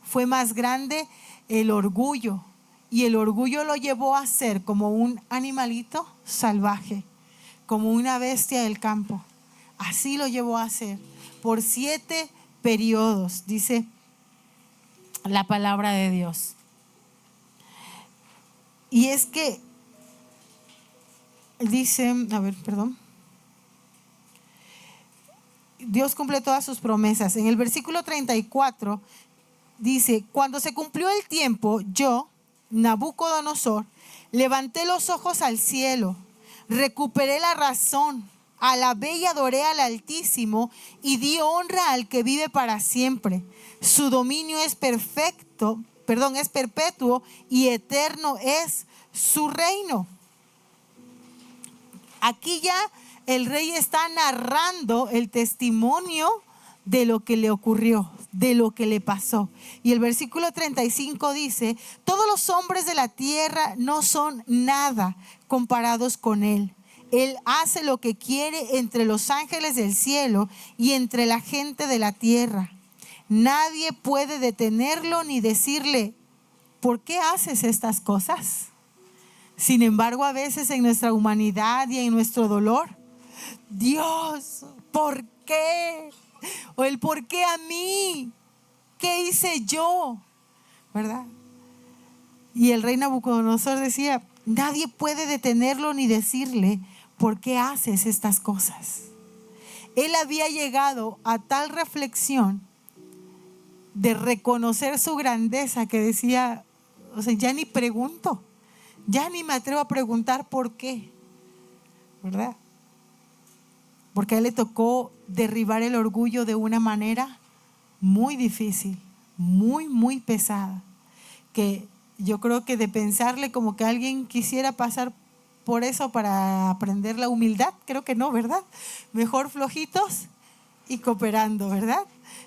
fue más grande el orgullo, y el orgullo lo llevó a ser como un animalito salvaje, como una bestia del campo. Así lo llevó a ser por 7 periodos, dice la palabra de Dios. Y es que dice, Dios cumple todas sus promesas. En el versículo 34 dice: cuando se cumplió el tiempo, yo, Nabucodonosor, levanté los ojos al cielo, recuperé la razón, alabé y adoré al Altísimo y di honra al que vive para siempre. Su dominio es perfecto es perpetuo y eterno es su reino. Aquí ya el rey está narrando el testimonio de lo que le ocurrió, de lo que le pasó. Y el versículo 35 dice: todos los hombres de la tierra no son nada comparados con él. Él hace lo que quiere entre los ángeles del cielo y entre la gente de la tierra. Nadie puede detenerlo ni decirle: ¿por qué haces estas cosas? Sin embargo, a veces en nuestra humanidad y en nuestro dolor, Dios, ¿por qué? O el ¿por qué a mí? ¿Qué hice yo? ¿Verdad? Y el rey Nabucodonosor decía: nadie puede detenerlo ni decirle: ¿por qué haces estas cosas? Él había llegado a tal reflexión de reconocer su grandeza que decía: o sea, ya ni pregunto, ya ni me atrevo a preguntar por qué, ¿verdad? Porque a él le tocó derribar el orgullo de una manera muy difícil, muy pesada, que yo creo que de pensarle como que alguien quisiera pasar por eso para aprender la humildad, creo que no, ¿verdad? Mejor flojitos y cooperando, ¿verdad?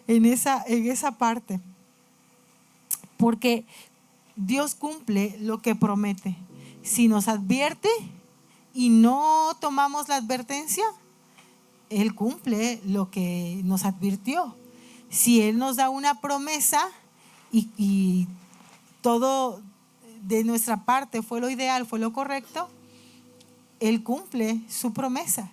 En esa parte. Porque Dios cumple lo que promete. Si nos advierte y no tomamos la advertencia, Él cumple lo que nos advirtió. Si Él nos da una promesa y todo de nuestra parte fue lo ideal, fue lo correcto, Él cumple su promesa.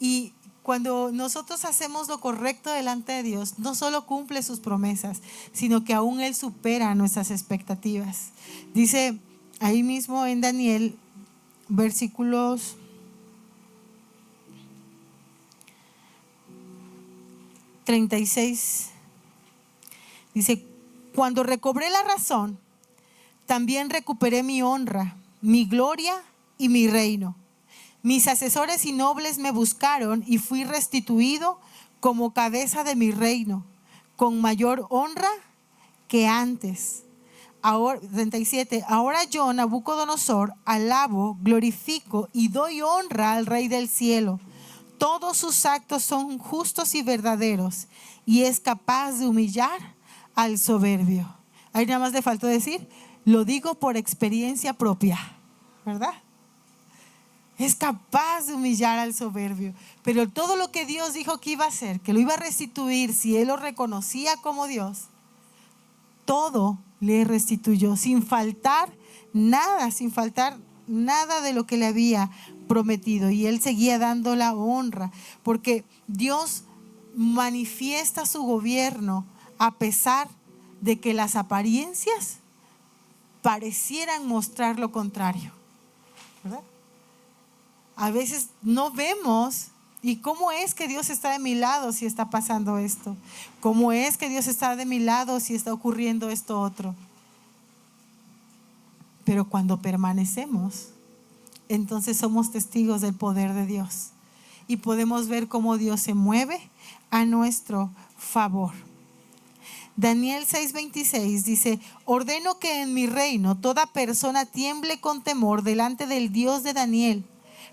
Y cuando nosotros hacemos lo correcto delante de Dios, no solo cumple sus promesas, sino que aún Él supera nuestras expectativas. Dice ahí mismo en Daniel, versículos 36, dice: cuando recobré la razón, también recuperé mi honra, mi gloria y mi reino. Mis asesores y nobles me buscaron y fui restituido como cabeza de mi reino, con mayor honra que antes. Ahora, 37, ahora yo, Nabucodonosor, alabo, glorifico y doy honra al Rey del cielo. Todos sus actos son justos y verdaderos, y es capaz de humillar al soberbio. Ahí nada más le faltó decir: lo digo por experiencia propia, ¿verdad? Es capaz de humillar al soberbio. Pero todo lo que Dios dijo que iba a hacer, que lo iba a restituir, si Él lo reconocía como Dios, todo le restituyó, sin faltar nada de lo que le había prometido. Y Él seguía dando la honra, porque Dios manifiesta su gobierno a pesar de que las apariencias parecieran mostrar lo contrario, ¿verdad? A veces no vemos, ¿y cómo es que Dios está de mi lado si está pasando esto? ¿Cómo es que Dios está de mi lado si está ocurriendo esto otro? Pero cuando permanecemos, entonces somos testigos del poder de Dios y podemos ver cómo Dios se mueve a nuestro favor. Daniel 6:26 dice: ordeno que en mi reino toda persona tiemble con temor delante del Dios de Daniel,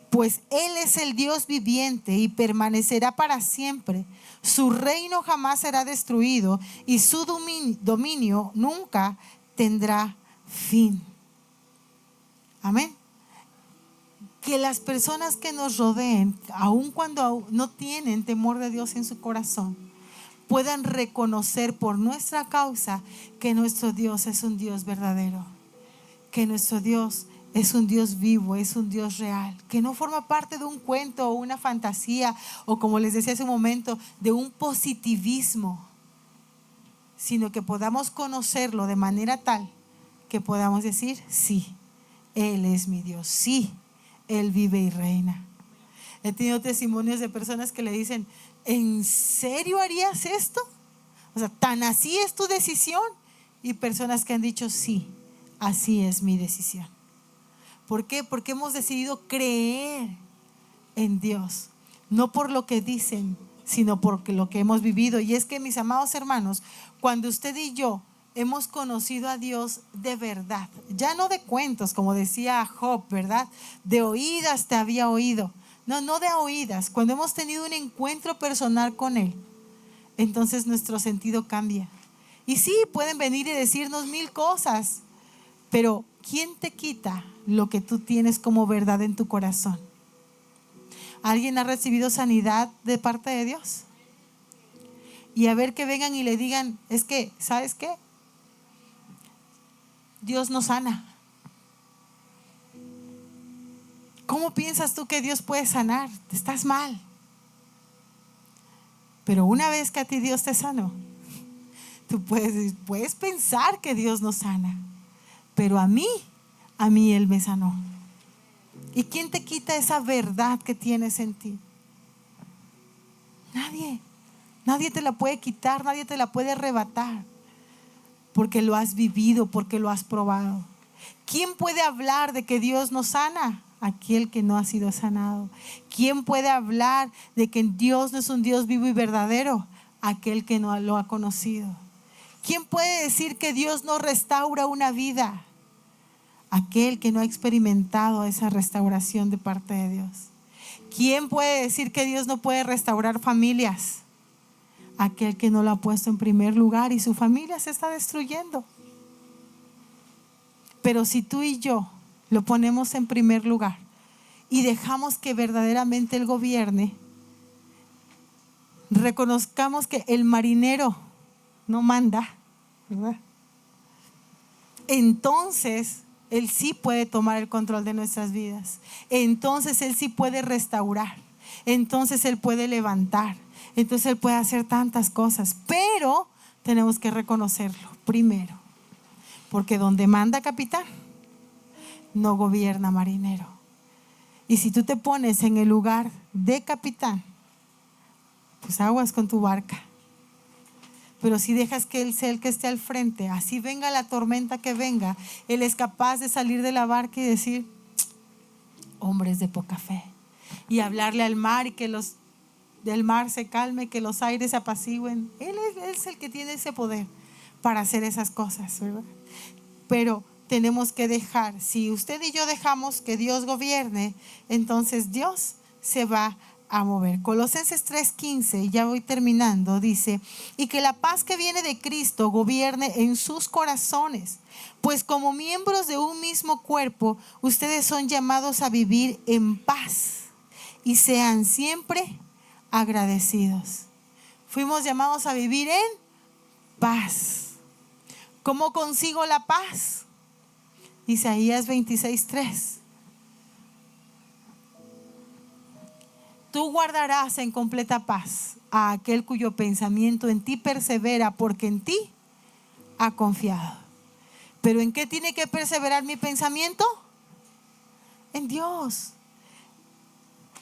pues Él es el Dios viviente y permanecerá para siempre. Su reino jamás será destruido y su dominio nunca tendrá fin. Amén. Que las personas que nos rodeen, aun cuando no tienen temor de Dios en su corazón, puedan reconocer por nuestra causa que nuestro Dios es un Dios verdadero, que nuestro Dios es un Dios vivo, es un Dios real, que no forma parte de un cuento o una fantasía, o como les decía hace un momento, de un positivismo, sino que podamos conocerlo de manera tal que podamos decir: sí, Él es mi Dios, sí, Él vive y reina. He tenido testimonios de personas que le dicen: ¿en serio harías esto? O sea, ¿tan así es tu decisión? Y personas que han dicho: sí, así es mi decisión. ¿Por qué? Porque hemos decidido creer en Dios, no por lo que dicen, sino por lo que hemos vivido. Y es que, mis amados hermanos, cuando usted y yo hemos conocido a Dios de verdad, ya no de cuentos, como decía Job, ¿verdad? De oídas te había oído. No de oídas. Cuando hemos tenido un encuentro personal con Él, entonces nuestro sentido cambia. Y sí, pueden venir y decirnos mil cosas, pero ¿quién te quita lo que tú tienes como verdad en tu corazón? ¿Alguien ha recibido sanidad de parte de Dios? Y a ver que vengan y le digan, es que, ¿sabes qué? Dios no sana. ¿Cómo piensas tú que Dios puede sanar? Estás mal. Pero una vez que a ti Dios te sanó, tú puedes pensar que Dios no sana. Pero a mí Él me sanó. ¿Y quién te quita esa verdad que tienes en ti? Nadie. Nadie te la puede quitar, nadie te la puede arrebatar. Porque lo has vivido, porque lo has probado. ¿Quién puede hablar de que Dios no sana? Aquel que no ha sido sanado. ¿Quién puede hablar de que Dios no es un Dios vivo y verdadero? Aquel que no lo ha conocido. ¿Quién puede decir que Dios no restaura una vida? Aquel que no ha experimentado esa restauración de parte de Dios. ¿Quién puede decir que Dios no puede restaurar familias? Aquel que no lo ha puesto en primer lugar y su familia se está destruyendo. Pero si tú y yo lo ponemos en primer lugar y dejamos que verdaderamente Él gobierne, reconozcamos que el marinero no manda, ¿verdad? Entonces Él sí puede tomar el control de nuestras vidas. Entonces Él sí puede restaurar. Entonces Él puede levantar. Entonces Él puede hacer tantas cosas. Pero tenemos que reconocerlo primero. Porque donde manda capitán, no gobierna marinero. Y si tú te pones en el lugar de capitán, pues aguas con tu barca. Pero si dejas que Él sea el que esté al frente, así venga la tormenta que venga, Él es capaz de salir de la barca y decir, hombres de poca fe. Y hablarle al mar y que del mar se calme, que los aires se apacigüen. Él es el que tiene ese poder para hacer esas cosas, ¿verdad? Pero tenemos que dejar, si usted y yo dejamos que Dios gobierne, entonces Dios se va a mover. Colosenses 3:15, ya voy terminando, dice, y que la paz que viene de Cristo gobierne en sus corazones, pues como miembros de un mismo cuerpo, ustedes son llamados a vivir en paz y sean siempre agradecidos. Fuimos llamados a vivir en paz. ¿Cómo consigo la paz? Isaías 26:3. Tú guardarás en completa paz a aquel cuyo pensamiento en ti persevera, porque en ti ha confiado. ¿Pero en qué tiene que perseverar mi pensamiento? En Dios.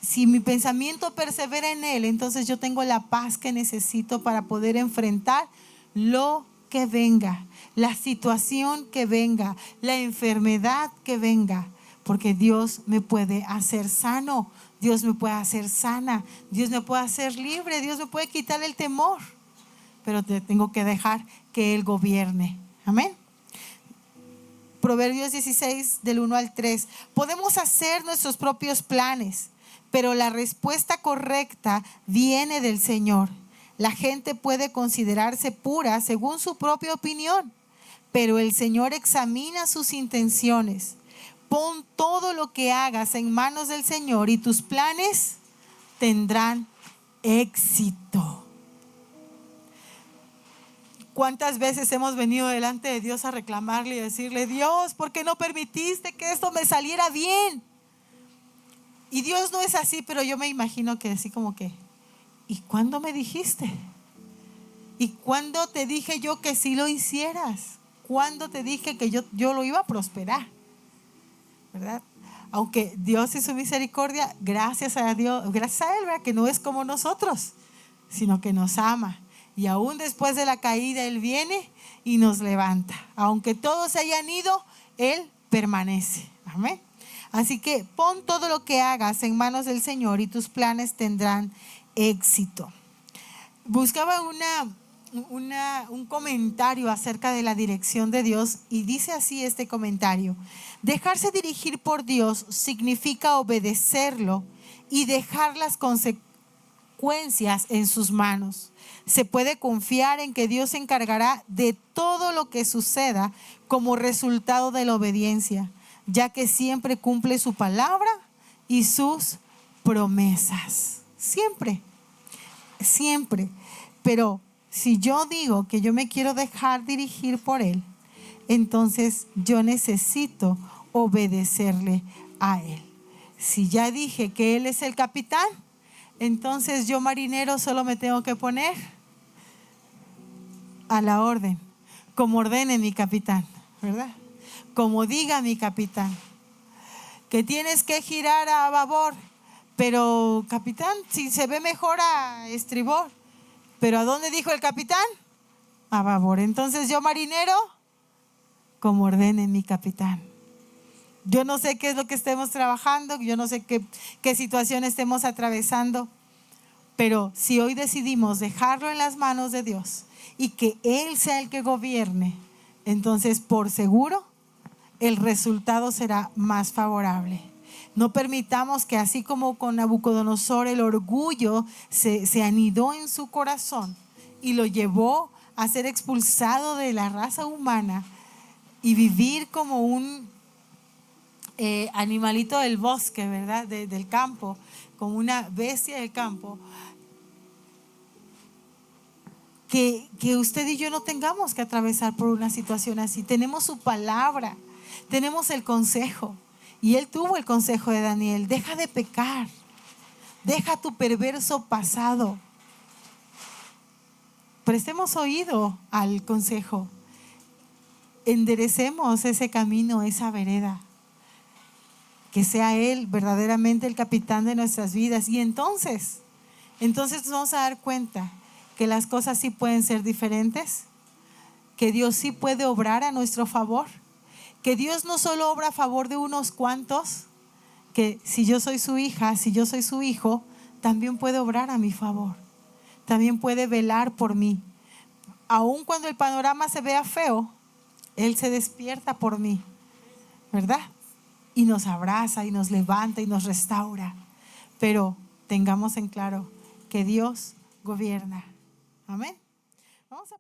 Si mi pensamiento persevera en Él, entonces yo tengo la paz que necesito para poder enfrentar lo que venga, la situación que venga, la enfermedad que venga, porque Dios me puede hacer sano, Dios me puede hacer sana, Dios me puede hacer libre, Dios me puede quitar el temor, pero tengo que dejar que Él gobierne. Amén. Proverbios 16 del 1 al 3. Podemos hacer nuestros propios planes, pero la respuesta correcta viene del Señor. La gente puede considerarse pura según su propia opinión, pero el Señor examina sus intenciones. Pon todo lo que hagas en manos del Señor y tus planes tendrán éxito. ¿Cuántas veces hemos venido delante de Dios a reclamarle y decirle, Dios, ¿por qué no permitiste que esto me saliera bien? Y Dios no es así, pero yo me imagino que así como que, ¿y cuándo me dijiste? ¿Y cuándo te dije yo que sí lo hicieras? ¿Cuándo te dije que yo lo iba a prosperar? ¿Verdad? Aunque Dios en su misericordia, gracias a Dios, gracias a Él, ¿verdad? Que no es como nosotros, sino que nos ama. Y aún después de la caída, Él viene y nos levanta. Aunque todos se hayan ido, Él permanece. Amén. Así que pon todo lo que hagas en manos del Señor y tus planes tendrán éxito. Buscaba un comentario acerca de la dirección de Dios y dice así este comentario: dejarse dirigir por Dios significa obedecerlo y dejar las consecuencias en sus manos. Se puede confiar en que Dios se encargará de todo lo que suceda como resultado de la obediencia, ya que siempre cumple su palabra y sus promesas. Siempre, siempre. Pero si yo digo que yo me quiero dejar dirigir por Él, entonces yo necesito obedecerle a Él. Si ya dije que Él es el capitán, entonces yo, marinero, solo me tengo que poner a la orden, como ordene mi capitán, ¿verdad? Como diga mi capitán, que tienes que girar a babor, pero capitán, si se ve mejor a estribor. ¿Pero a dónde dijo el capitán? A babor. Entonces yo, marinero, como ordene mi capitán. Yo no sé qué es lo que estemos trabajando, yo no sé qué situación estemos atravesando, pero si hoy decidimos dejarlo en las manos de Dios y que Él sea el que gobierne, entonces por seguro el resultado será más favorable. No permitamos que, así como con Nabucodonosor, el orgullo se anidó en su corazón y lo llevó a ser expulsado de la raza humana y vivir como un animalito del bosque, ¿verdad? Del campo, como una bestia del campo. Que usted y yo no tengamos que atravesar por una situación así. Tenemos su palabra, tenemos el consejo. Y él tuvo el consejo de Daniel: deja de pecar, deja tu perverso pasado. Prestemos oído al consejo, enderecemos ese camino, esa vereda, que sea Él verdaderamente el capitán de nuestras vidas. Y entonces nos vamos a dar cuenta que las cosas sí pueden ser diferentes, que Dios sí puede obrar a nuestro favor, que Dios no solo obra a favor de unos cuantos, que si yo soy su hija, si yo soy su hijo, también puede obrar a mi favor, también puede velar por mí. Aun cuando el panorama se vea feo, Él se despierta por mí, ¿verdad? Y nos abraza y nos levanta y nos restaura. Pero tengamos en claro que Dios gobierna. Amén. Vamos a